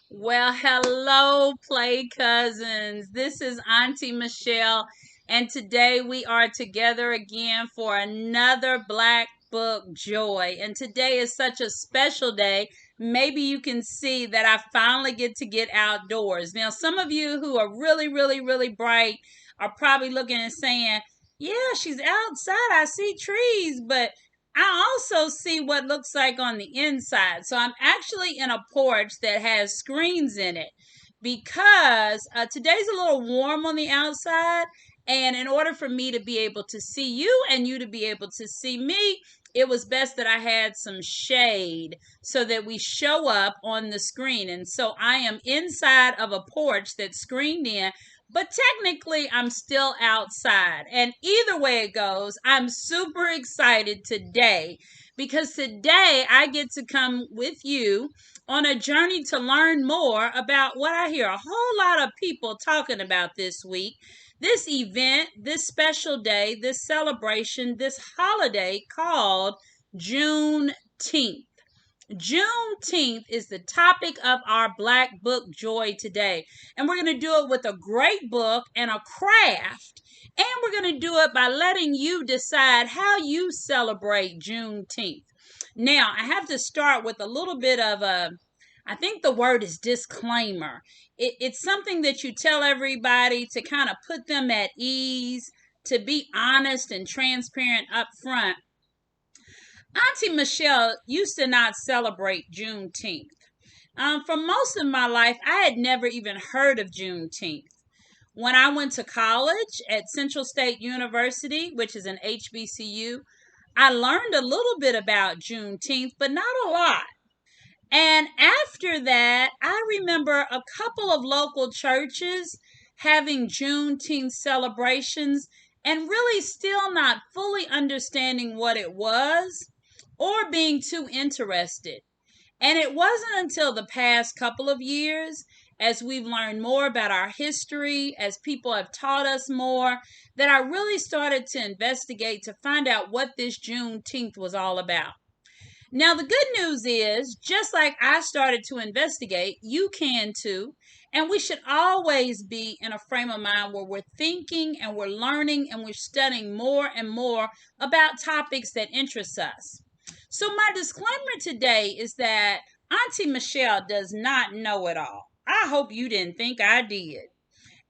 Well, hello, play cousins. This is Auntie Michelle, and today we are together again for another Black Book Joy. And today is such a special day. Maybe you can see that I finally get to get outdoors. Now, some of you who are really bright are probably looking and saying, yeah, she's outside. I see trees, but I also see what looks like on the inside. So I'm actually in a porch that has screens in it because today's a little warm on the outside. And in order for me to be able to see you and you to be able to see me, it was best that I had some shade so that we show up on the screen. And so I am inside of a porch that's screened in, but technically I'm still outside. And either way it goes, I'm super excited today because today I get to come with you on a journey to learn more about what I hear a whole lot of people talking about this week. This event, this special day, this celebration, this holiday called Juneteenth. Juneteenth is the topic of our Black Book Joy today. And we're going to do it with a great book and a craft. And we're going to do it by letting you decide how you celebrate Juneteenth. Now, I have to start with a little bit of I think the word is disclaimer. It's something that you tell everybody to kind of put them at ease, to be honest and transparent up front. Auntie Michelle used to not celebrate Juneteenth. For most of my life, I had never even heard of Juneteenth. When I went to college at Central State University, which is an HBCU, I learned a little bit about Juneteenth, but not a lot. And after that, I remember a couple of local churches having Juneteenth celebrations and really still not fully understanding what it was or being too interested. And it wasn't until the past couple of years, as we've learned more about our history, as people have taught us more, that I really started to investigate to find out what this Juneteenth was all about. Now, the good news is, just like I started to investigate, you can too. And we should always be in a frame of mind where we're thinking and we're learning and we're studying more and more about topics that interest us. So, my disclaimer today is that Auntie Michelle does not know it all. I hope you didn't think I did.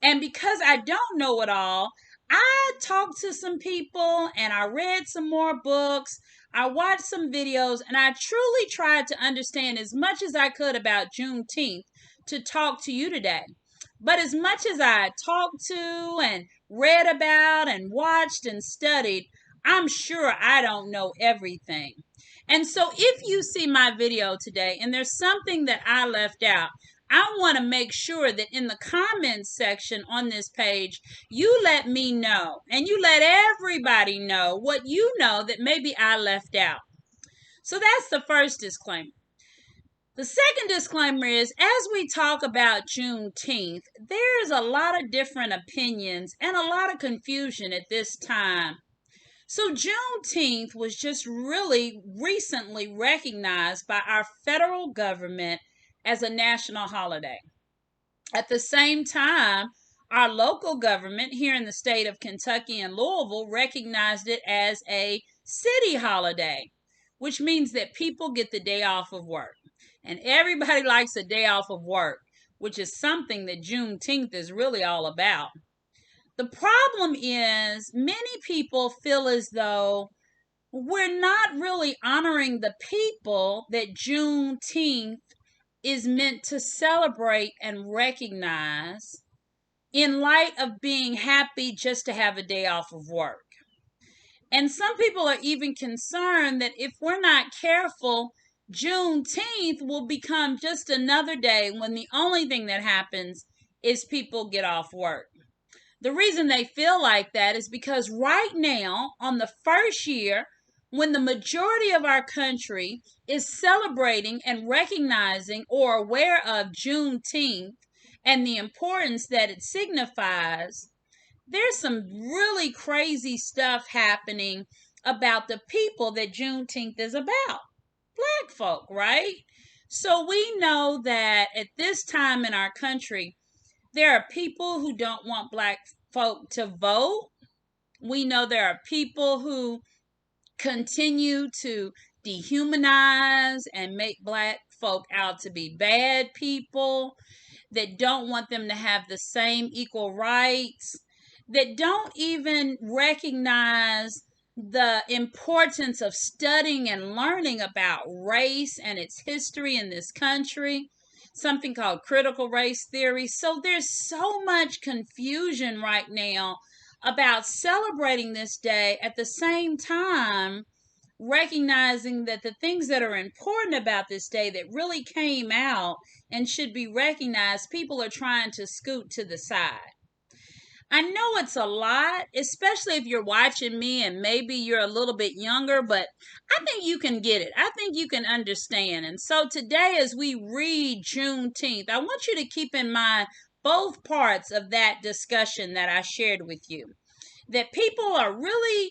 And because I don't know it all, I talked to some people and I read some more books. I watched some videos and I truly tried to understand as much as I could about Juneteenth to talk to you today. But as much as I talked to and read about and watched and studied, I'm sure I don't know everything. And so if you see my video today and there's something that I left out, I want to make sure that in the comments section on this page, you let me know and you let everybody know what you know that maybe I left out. So that's the first disclaimer. The second disclaimer is, as we talk about Juneteenth, there's a lot of different opinions and a lot of confusion at this time. So Juneteenth was just really recently recognized by our federal government as a national holiday. At the same time, our local government here in the state of Kentucky and Louisville recognized it as a city holiday, which means that people get the day off of work. And everybody likes a day off of work, which is something that Juneteenth is really all about. The problem is many people feel as though we're not really honoring the people that Juneteenth is meant to celebrate and recognize in light of being happy just to have a day off of work. And some people are even concerned that if we're not careful, Juneteenth will become just another day when the only thing that happens is people get off work. The reason they feel like that is because right now, on the first year, when the majority of our country is celebrating and recognizing or aware of Juneteenth and the importance that it signifies, there's some really crazy stuff happening about the people that Juneteenth is about. Black folk, right? So we know that at this time in our country, there are people who don't want black folk to vote. We know there are people who continue to dehumanize and make black folk out to be bad people, that don't want them to have the same equal rights, that don't even recognize the importance of studying and learning about race and its history in this country, something called critical race theory. So there's so much confusion right now about celebrating this day at the same time recognizing that the things that are important about this day that really came out and should be recognized, people are trying to scoot to the side. I know it's a lot, especially if you're watching me and maybe you're a little bit younger, but I think you can get it. I think you can understand. And so today, as we read Juneteenth, I want you to keep in mind both parts of that discussion that I shared with you. That people are really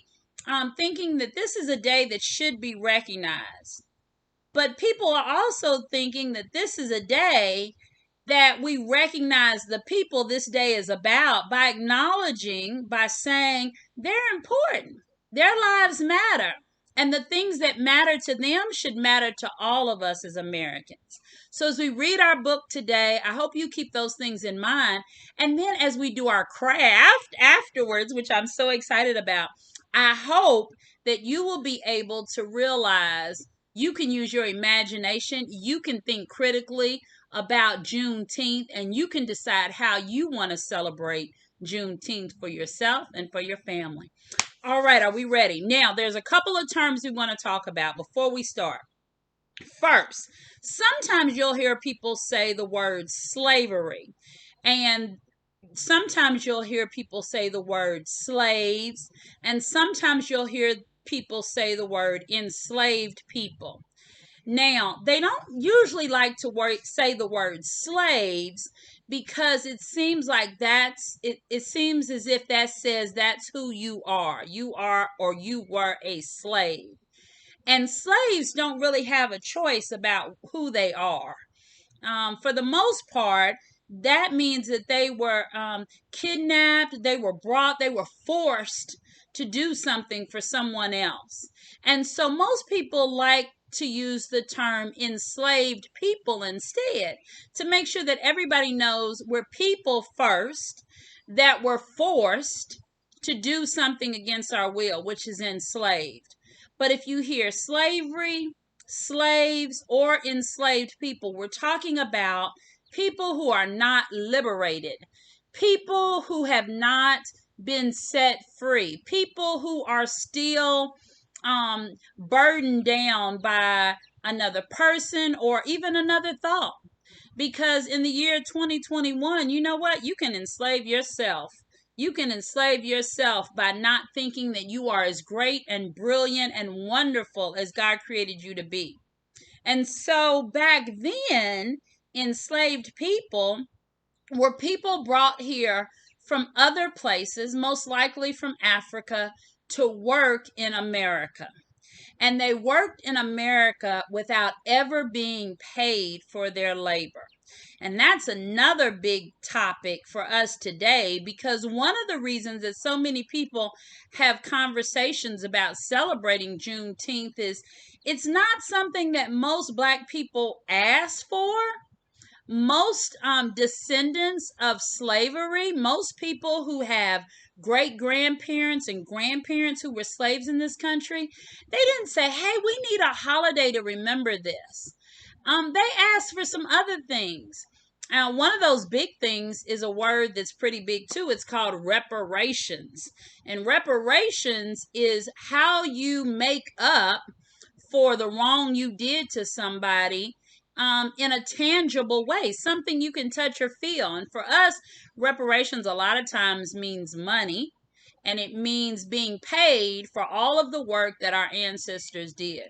thinking that this is a day that should be recognized. But people are also thinking that this is a day that we recognize the people this day is about by acknowledging, by saying they're important, their lives matter, and the things that matter to them should matter to all of us as Americans. So as we read our book today, I hope you keep those things in mind. And then as we do our craft afterwards, which I'm so excited about, I hope that you will be able to realize you can use your imagination, you can think critically about Juneteenth, and you can decide how you want to celebrate Juneteenth for yourself and for your family. All right, are we ready? Now, there's a couple of terms we want to talk about before we start. First, sometimes you'll hear people say the word slavery, and sometimes you'll hear people say the word slaves, and sometimes you'll hear people say the word enslaved people. Now, they don't usually like to say the word slaves because it seems like it seems as if that says that's who you are. You are or you were a slave. And slaves don't really have a choice about who they are. For the most part, that means that they were kidnapped, they were brought, they were forced to do something for someone else. And so most people like to use the term enslaved people instead to make sure that everybody knows we're people first that were forced to do something against our will, which is enslaved. But if you hear slavery, slaves, or enslaved people, we're talking about people who are not liberated, people who have not been set free, people who are still burdened down by another person or even another thought. Because in the year 2021, you know what? You can enslave yourself. You can enslave yourself by not thinking that you are as great and brilliant and wonderful as God created you to be. And so back then, enslaved people were people brought here from other places, most likely from Africa, to work in America. And they worked in America without ever being paid for their labor. And that's another big topic for us today because one of the reasons that so many people have conversations about celebrating Juneteenth is it's not something that most Black people ask for. Most descendants of slavery, most people who have great grandparents and grandparents who were slaves in this country, they didn't say, hey, we need a holiday to remember this. They asked for some other things. One of those big things is a word that's pretty big too. It's called reparations. And reparations is how you make up for the wrong you did to somebody in a tangible way, something you can touch or feel. And for us, reparations a lot of times means money, and it means being paid for all of the work that our ancestors did.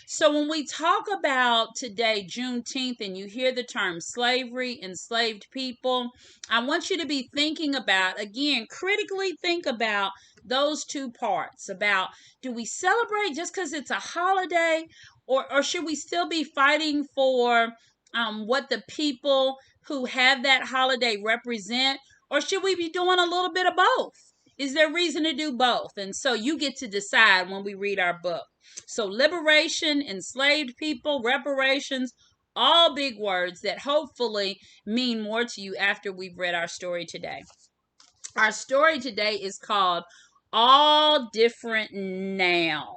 So when we talk about today, Juneteenth, and you hear the term slavery, enslaved people, I want you to be thinking about, again, critically think about those two parts about, do we celebrate just because it's a holiday, Or should we still be fighting for what the people who have that holiday represent? Or should we be doing a little bit of both? Is there reason to do both? And so you get to decide when we read our book. So liberation, enslaved people, reparations, all big words that hopefully mean more to you after we've read our story today. Our story today is called All Different Now.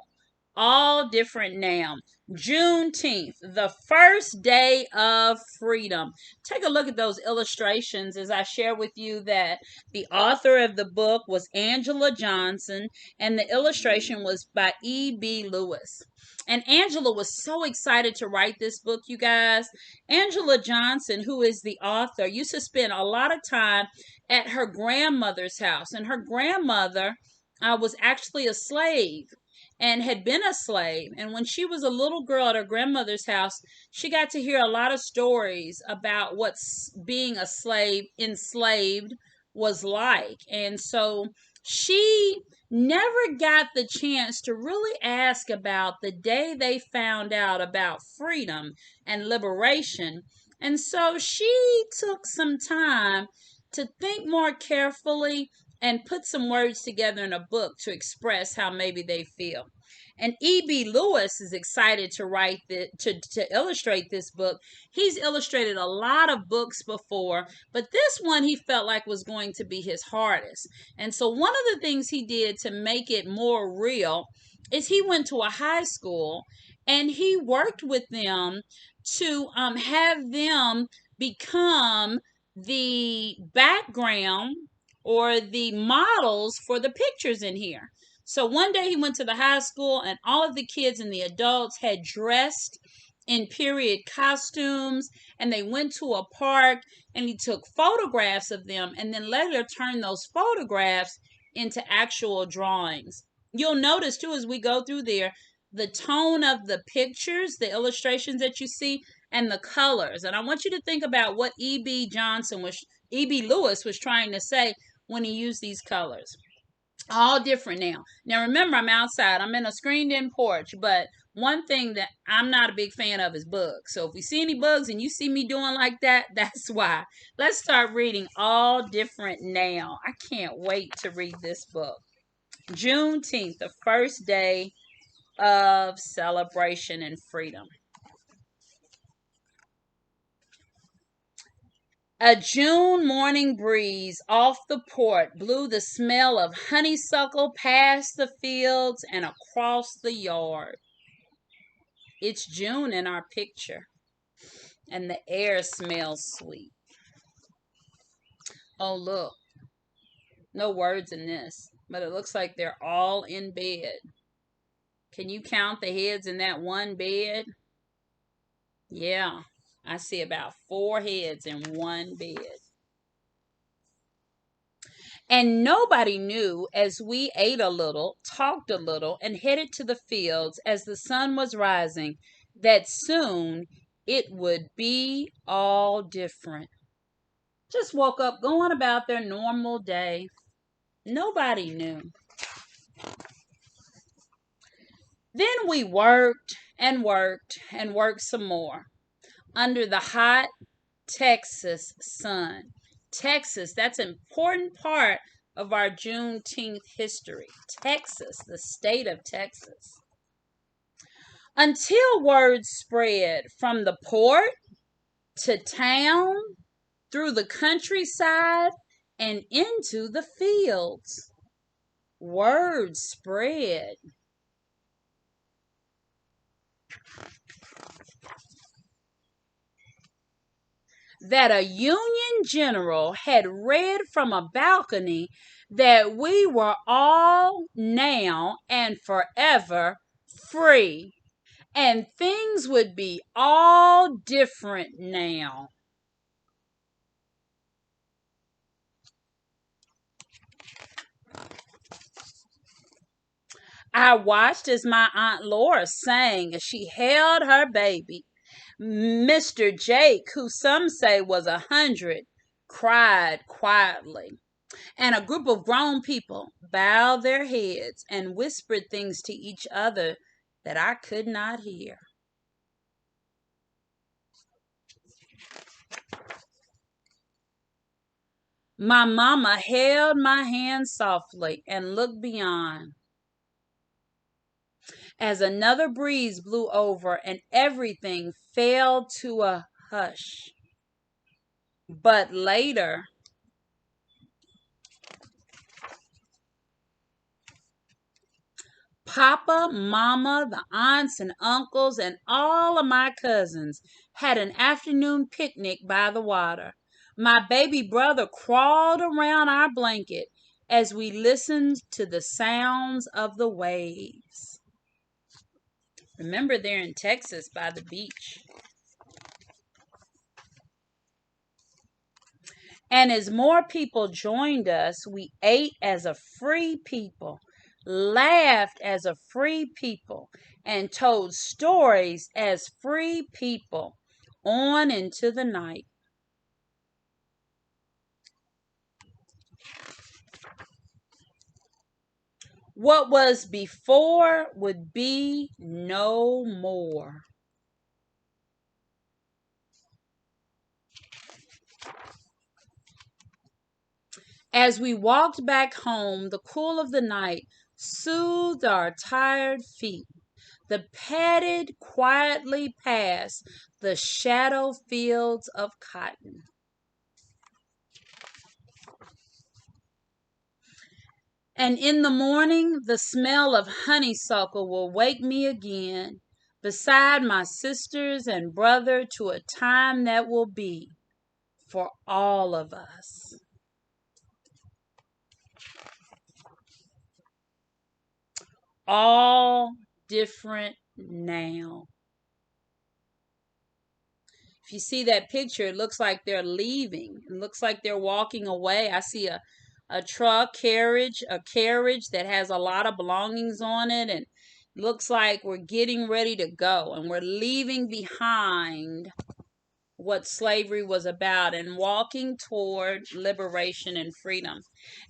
All Different Now. Juneteenth, the first day of freedom. Take a look at those illustrations as I share with you that the author of the book was Angela Johnson and the illustration was by E.B. Lewis. And Angela was so excited to write this book, you guys. Angela Johnson, who is the author, used to spend a lot of time at her grandmother's house. And her grandmother was actually a slave and had been a slave. And when she was a little girl at her grandmother's house, she got to hear a lot of stories about what being a slave, enslaved, was like. And so she never got the chance to really ask about the day they found out about freedom and liberation. And so she took some time to think more carefully and put some words together in a book to express how maybe they feel. And E.B. Lewis is excited to write to illustrate this book. He's illustrated a lot of books before, but this one he felt like was going to be his hardest. And so one of the things he did to make it more real is he went to a high school and he worked with them to have them become the background or the models for the pictures in here. So one day he went to the high school and all of the kids and the adults had dressed in period costumes and they went to a park and he took photographs of them and then later turned those photographs into actual drawings. You'll notice too as we go through there, the tone of the pictures, the illustrations that you see, and the colors. And I want you to think about what E.B. Lewis was trying to say when he used these colors. All different now. Now remember, I'm outside. I'm in a screened-in porch, but one thing that I'm not a big fan of is bugs. So if we see any bugs and you see me doing like that, that's why. Let's start reading All Different Now. I can't wait to read this book. Juneteenth, the first day of celebration and freedom. A June morning breeze off the port blew the smell of honeysuckle past the fields and across the yard. It's June in our picture, and the air smells sweet. Oh, look. No words in this, but it looks like they're all in bed. Can you count the heads in that one bed? Yeah. I see about 4 heads in one bed. And nobody knew as we ate a little, talked a little, and headed to the fields as the sun was rising, that soon it would be all different. Just woke up going about their normal day. Nobody knew. Then we worked and worked and worked some more under the hot Texas sun. Texas, that's an important part of our Juneteenth history. Texas, the state of Texas. Until word spread from the port to town, through the countryside, and into the fields. Word spread. That a Union general had read from a balcony that we were all now and forever free, and things would be all different now. I watched as my Aunt Laura sang as she held her baby. Mr. Jake, who some say was 100, cried quietly. And a group of grown people bowed their heads and whispered things to each other that I could not hear. My mama held my hand softly and looked beyond as another breeze blew over and everything fell to a hush. But later, Papa, Mama, the aunts and uncles, and all of my cousins had an afternoon picnic by the water. My baby brother crawled around our blanket as we listened to the sounds of the waves. Remember, they're in Texas by the beach. And as more people joined us, we ate as a free people, laughed as a free people, and told stories as free people on into the night. What was before would be no more. As we walked back home, the cool of the night soothed our tired feet. The padded quietly past the shadow fields of cotton. And in the morning, the smell of honeysuckle will wake me again, beside my sisters and brother, to a time that will be for all of us. All different now. If you see that picture, it looks like they're leaving. It looks like they're walking away. I see a carriage that has a lot of belongings on it, and looks like we're getting ready to go and we're leaving behind what slavery was about and walking toward liberation and freedom.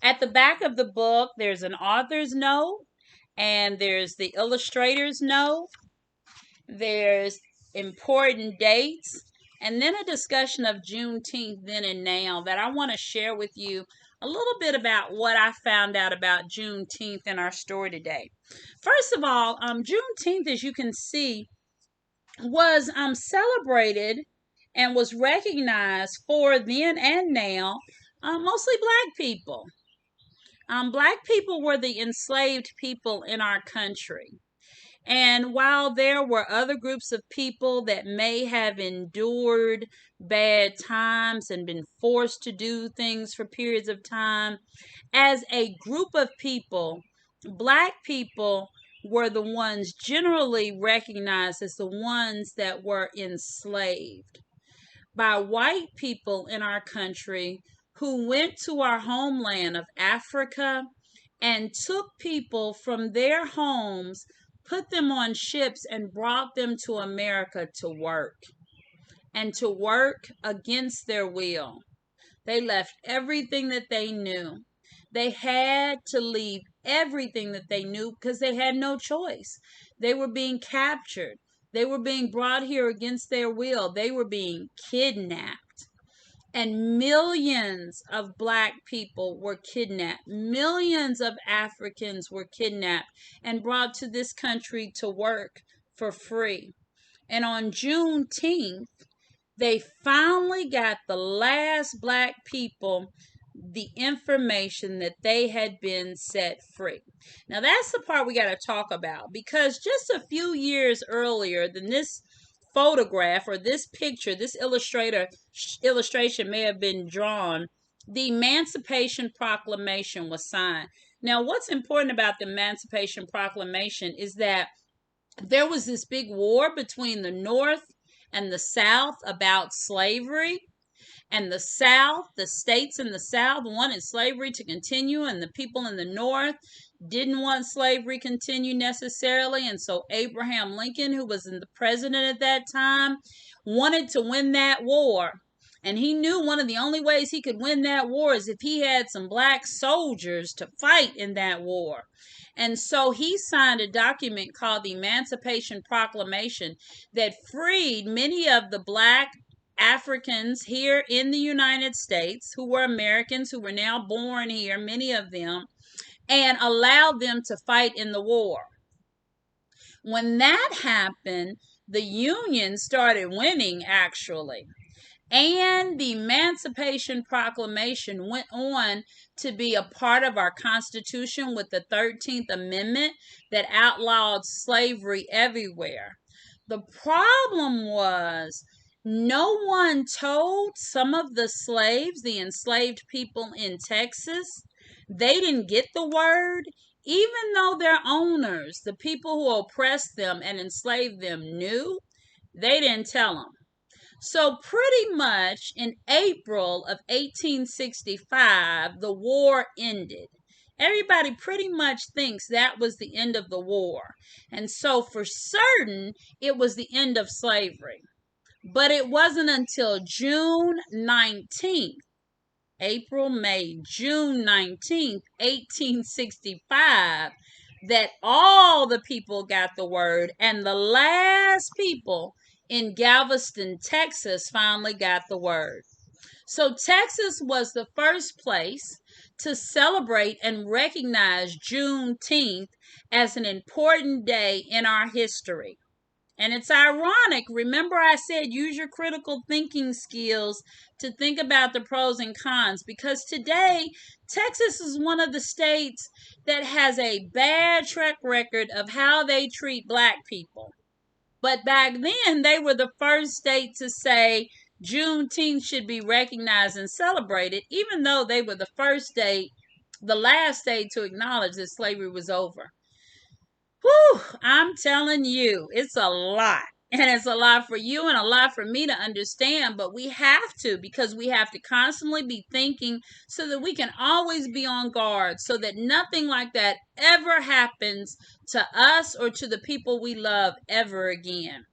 At the back of the book, there's an author's note, and there's the illustrator's note. There's important dates, and then a discussion of Juneteenth then and now that I want to share with you a little bit about what I found out about Juneteenth in our story today. First of all, Juneteenth, as you can see, was celebrated and was recognized for then and now mostly black people. Black people were the enslaved people in our country. And while there were other groups of people that may have endured bad times and been forced to do things for periods of time, as a group of people, black people were the ones generally recognized as the ones that were enslaved by white people in our country who went to our homeland of Africa and took people from their homes, put them on ships, and brought them to America to work, and to work against their will. They left everything that they knew. They had to leave everything that they knew because they had no choice. They were being captured. They were being brought here against their will. They were being kidnapped. And millions of black people were kidnapped. Millions of Africans were kidnapped and brought to this country to work for free. And on Juneteenth, they finally got the last black people the information that they had been set free. Now that's the part we got to talk about, because just a few years earlier than this photograph or this picture, this illustration may have been drawn, the Emancipation Proclamation was signed. Now what's important about the Emancipation Proclamation is that there was this big war between the North and the South about slavery. And the South, the states in the South, wanted slavery to continue, and the people in the North didn't want slavery continue necessarily. And so Abraham Lincoln, who was the president at that time, wanted to win that war. And he knew one of the only ways he could win that war is if he had some black soldiers to fight in that war. And so he signed a document called the Emancipation Proclamation that freed many of the black Africans here in the United States who were Americans, who were now born here, many of them, and allowed them to fight in the war. When that happened, the Union started winning, actually. And the Emancipation Proclamation went on to be a part of our Constitution with the 13th Amendment that outlawed slavery everywhere. The problem was no one told some of the slaves, the enslaved people in Texas, they didn't get the word, even though their owners, the people who oppressed them and enslaved them, knew, they didn't tell them. So, pretty much in April of 1865, the war ended. Everybody pretty much thinks that was the end of the war. And so, for certain, it was the end of slavery. But it wasn't until June 19th, April, May, June 19th, 1865, that all the people got the word, and the last people in Galveston, Texas finally got the word. So Texas was the first place to celebrate and recognize Juneteenth as an important day in our history. And it's ironic. Remember, I said use your critical thinking skills to think about the pros and cons, because today Texas is one of the states that has a bad track record of how they treat black people. But back then, they were the first state to say Juneteenth should be recognized and celebrated, even though they were the first state, the last state to acknowledge that slavery was over. Whew, I'm telling you, it's a lot. And it's a lot for you and a lot for me to understand, but we have to, because we have to constantly be thinking so that we can always be on guard, so that nothing like that ever happens to us or to the people we love ever again.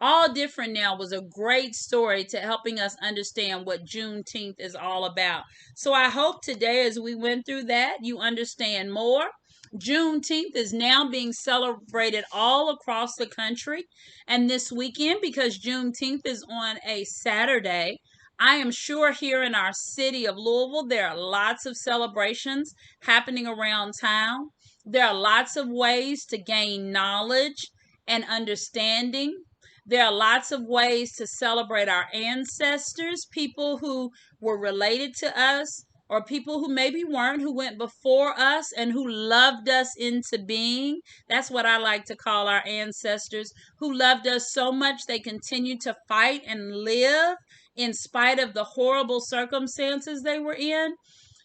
All Different Now was a great story to helping us understand what Juneteenth is all about. So I hope today, as we went through that, you understand more. Juneteenth is now being celebrated all across the country. And this weekend, because Juneteenth is on a Saturday, I am sure here in our city of Louisville, there are lots of celebrations happening around town. There are lots of ways to gain knowledge and understanding. There are lots of ways to celebrate our ancestors, people who were related to us, or people who maybe weren't, who went before us and who loved us into being. That's what I like to call our ancestors, who loved us so much they continued to fight and live in spite of the horrible circumstances they were in.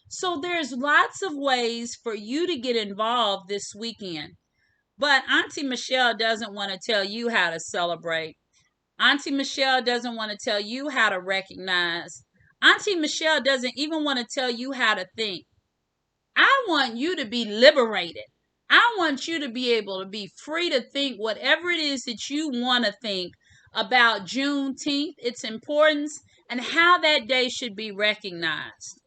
So there's lots of ways for you to get involved this weekend. But Auntie Michelle doesn't want to tell you how to celebrate. Auntie Michelle doesn't want to tell you how to recognize. Auntie Michelle doesn't even want to tell you how to think. I want you to be liberated. I want you to be able to be free to think whatever it is that you want to think about Juneteenth, its importance, and how that day should be recognized.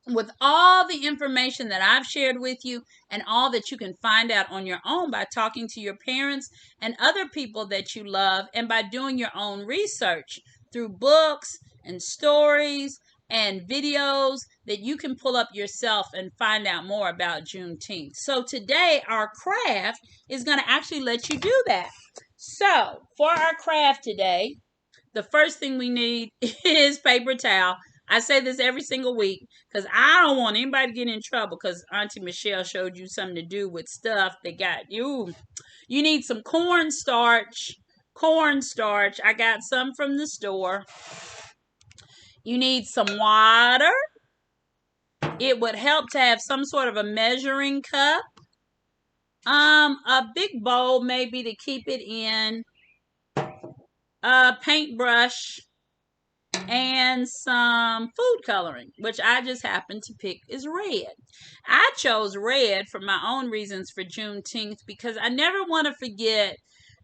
With all the information that I've shared with you and all that you can find out on your own by talking to your parents and other people that you love, and by doing your own research through books and stories and videos that you can pull up yourself and find out more about Juneteenth. So today our craft is going to actually let you do that. So for our craft today, the first thing we need is paper towel. I say this every single week because I don't want anybody to get in trouble because Auntie Michelle showed you something to do with stuff they got. You need some cornstarch. Cornstarch. I got some from the store. You need some water. It would help to have some sort of a measuring cup. A big bowl maybe to keep it in. A paintbrush. And some food coloring, which I just happened to pick is red. I chose red for my own reasons for Juneteenth because I never want to forget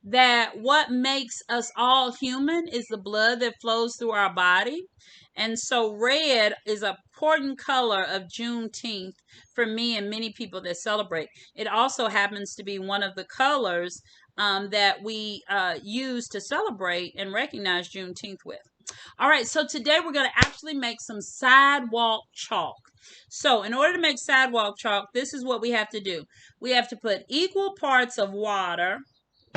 that what makes us all human is the blood that flows through our body. And so red is an important color of Juneteenth for me and many people that celebrate. It also happens to be one of the colors that we use to celebrate and recognize Juneteenth with. All right, so today we're going to actually make some sidewalk chalk. So in order to make sidewalk chalk, this is what we have to do. We have to put equal parts of water,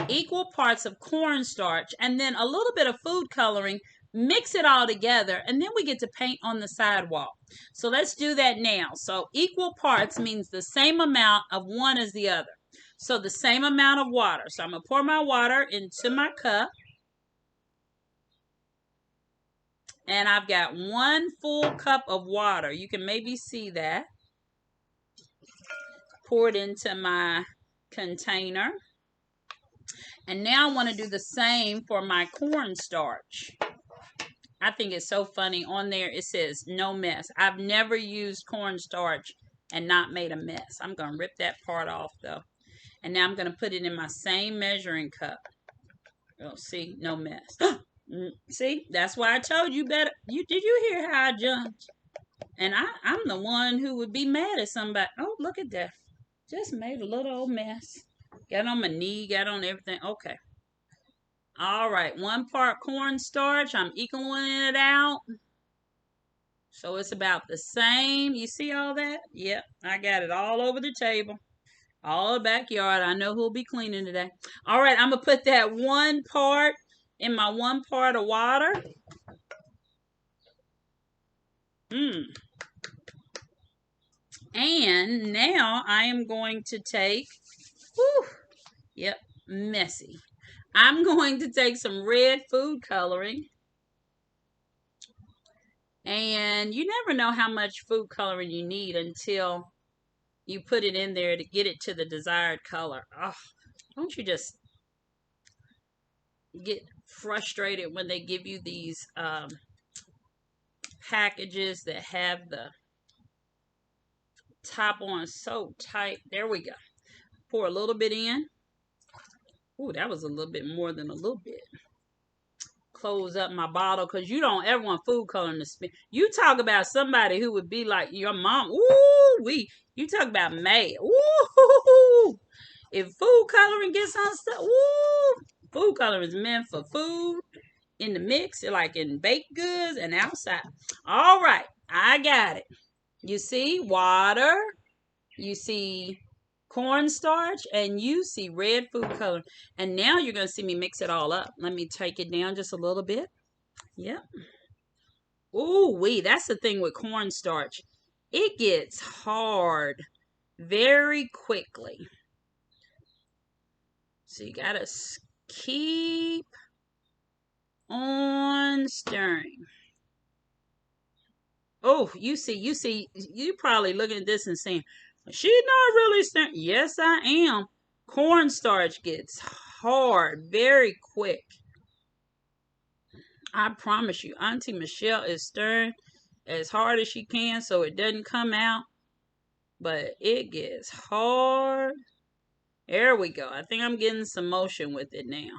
equal parts of cornstarch, and then a little bit of food coloring. Mix it all together, and then we get to paint on the sidewalk. So let's do that now. So equal parts means the same amount of one as the other. So the same amount of water. So I'm going to pour my water into my cup. And I've got 1 full cup of water. You can maybe see that. Pour it into my container. And now I want to do the same for my cornstarch. I think it's so funny. On there it says no mess. I've never used cornstarch and not made a mess. I'm going to rip that part off though. And now I'm going to put it in my same measuring cup. Oh, see, no mess. See, that's why I told you better. Did you hear how I jumped? And I'm the one who would be mad at somebody. Oh, look at that. Just made a little old mess. Got on my knee, got on everything. Okay. All right, 1 part cornstarch. I'm equaling it out. So it's about the same. You see all that? Yep, I got it all over the table. All the backyard. I know who'll be cleaning today. All right, I'm going to put that 1 part in my 1 part of water. And now I am going to take, messy. I'm going to take some red food coloring. And you never know how much food coloring you need until you put it in there to get it to the desired color. Oh, don't you just get frustrated when they give you these packages that have the top on so tight? There we go. Pour a little bit in. Ooh, that was a little bit more than a little bit. Close up my bottle because you don't ever want food coloring to spin. You talk about somebody who would be like your mom. Ooh, you talk about May. Ooh, if food coloring gets on stuff, ooh, food coloring is meant for food in the mix, like in baked goods and outside. All right, I got it. You see water, you see cornstarch, and you see red food color. And now you're going to see me mix it all up. Let me take it down just a little bit. Yep. Ooh, that's the thing with cornstarch. It gets hard very quickly. So you got to keep on stirring. Oh, you probably looking at this and saying, she's not really stirring. Yes, I am. Cornstarch gets hard very quick. I promise you, Auntie Michelle is stirring as hard as she can so it doesn't come out. But it gets hard. There we go. I think I'm getting some motion with it now.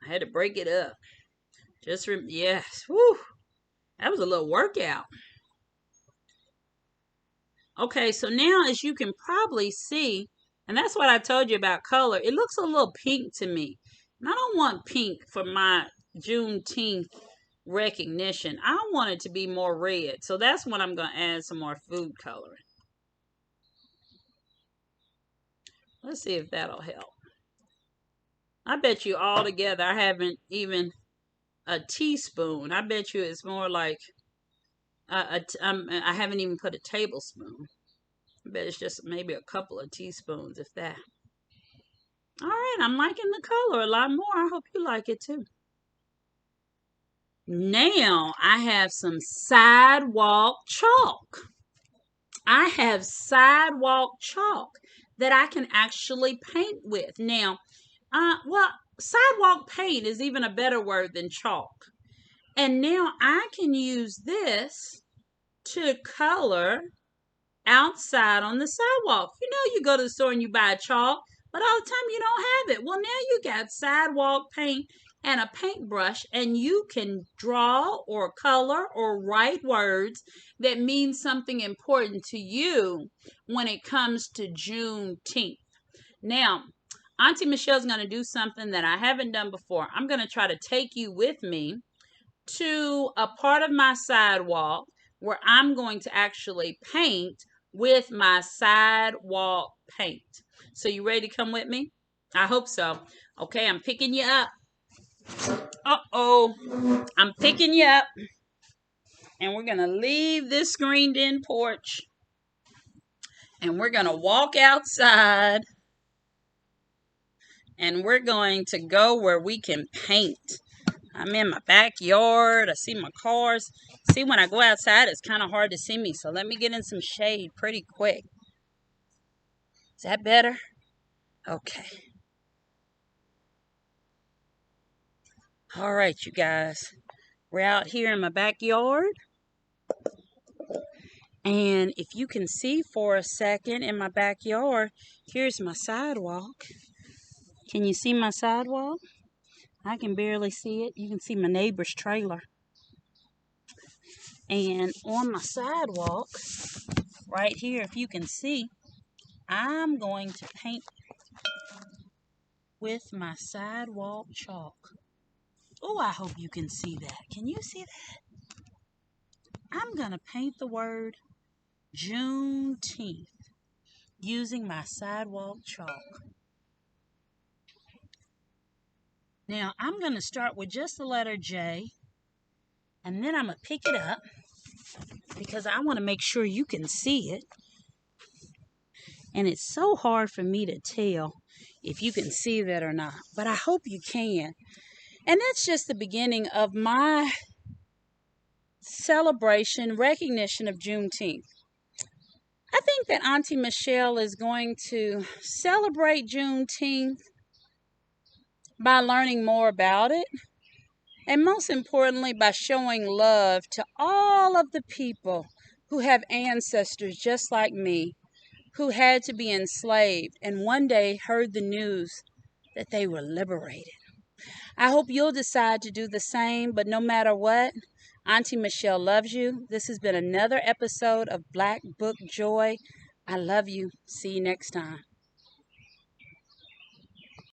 I had to break it up. Yes. Whew. That was a little workout. Okay, so now as you can probably see, and that's what I told you about color, it looks a little pink to me. And I don't want pink for my Juneteenth recognition. I want it to be more red. So that's when I'm going to add some more food coloring. Let's see if that'll help. I bet you all together I haven't even a teaspoon. I bet you it's more like I haven't even put a tablespoon. I bet it's just maybe a couple of teaspoons, if that. All right, I'm liking the color a lot more. I hope you like it too. Now I have some sidewalk chalk. I have sidewalk chalk that I can actually paint with. Now, sidewalk paint is even a better word than chalk. And now I can use this to color outside on the sidewalk. You know, you go to the store and you buy chalk, but all the time you don't have it. Well, now you got sidewalk paint and a paintbrush, and you can draw or color or write words that mean something important to you when it comes to Juneteenth. Now, Auntie Michelle's going to do something that I haven't done before. I'm going to try to take you with me to a part of my sidewalk where I'm going to actually paint with my sidewalk paint. So you ready to come with me? I hope so. Okay, I'm picking you up. Uh-oh. I'm picking you up. And we're going to leave this screened-in porch. And we're going to walk outside. And we're going to go where we can paint. I'm in my backyard. I see my cars. See, when I go outside, it's kind of hard to see me. So let me get in some shade pretty quick. Is that better? Okay. All right, you guys. We're out here in my backyard. And if you can see for a second in my backyard, here's my sidewalk. Can you see my sidewalk? I can barely see it. You can see my neighbor's trailer. And on my sidewalk, right here, if you can see, I'm going to paint with my sidewalk chalk. Oh, I hope you can see that. Can you see that? I'm going to paint the word Juneteenth using my sidewalk chalk. Now, I'm going to start with just the letter J, and then I'm going to pick it up because I want to make sure you can see it. And it's so hard for me to tell if you can see that or not, but I hope you can. And that's just the beginning of my celebration, recognition of Juneteenth. I think that Auntie Michelle is going to celebrate Juneteenth by learning more about it, and most importantly, by showing love to all of the people who have ancestors just like me, who had to be enslaved and one day heard the news that they were liberated. I hope you'll decide to do the same, but no matter what, Auntie Michelle loves you. This has been another episode of Black Book Joy. I love you. See you next time.